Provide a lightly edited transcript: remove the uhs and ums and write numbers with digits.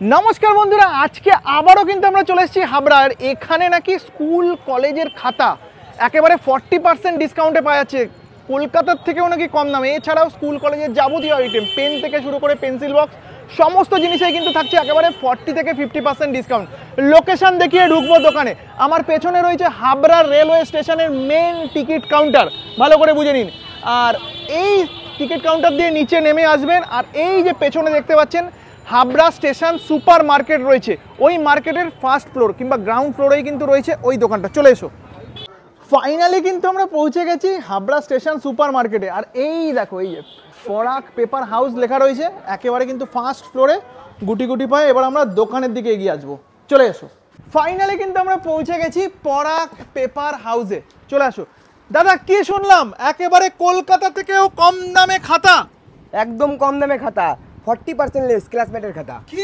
নমস্কার বন্ধুরা, আজকে আবারও কিন্তু আমরা চলে এসেছি হাবড়ার। এখানে নাকি স্কুল কলেজের খাতা একেবারে 40% ডিসকাউন্টে পাওয়া যাচ্ছে, কলকাতার থেকেও নাকি কম দামে। এছাড়াও স্কুল কলেজের যাবতীয় আইটেম, পেন থেকে শুরু করে পেন্সিল বক্স, সমস্ত জিনিসেই কিন্তু থাকছে একেবারে 40 থেকে 50% ডিসকাউন্ট। লোকেশন দেখিয়ে ঢুকবো দোকানে। আমার পেছনে রয়েছে হাবড়া রেলওয়ে স্টেশনের মেন টিকিট কাউন্টার, ভালো করে বুঝে নিন। আর এই টিকিট কাউন্টার দিয়ে নিচে নেমে আসবেন, আর এই যে পেছনে দেখতে পাচ্ছেন হাবড়া স্টেশন সুপার মার্কেট রয়েছে, ওই মার্কেটের ফার্স্ট ফ্লোর কিংবা গ্রাউন্ড ফ্লোরেই কিন্তু রয়েছে ওই দোকানটা। চলে এসো। ফাইনালি কিন্তু আমরা পৌঁছে গেছি হাবড়া স্টেশন সুপার মার্কেটে। আর এই দেখো, এই যে পরাগ পেপার হাউস লেখা রয়েছে একেবারে কিন্তু ফার্স্ট ফ্লোরে, গুটি গুটি পায়ে। এবার আমরা দোকানের দিকে এগিয়ে আসবো, চলে এসো। ফাইনালি কিন্তু আমরা পৌঁছে গেছি পরাগ পেপার হাউসে। চলে আসো। দাদা, কি শুনলাম একেবারে কলকাতা থেকেও কম দামে খাতা? একদম কম দামে খাতা, 40% লেস ক্লাসমেটের খাতা। কি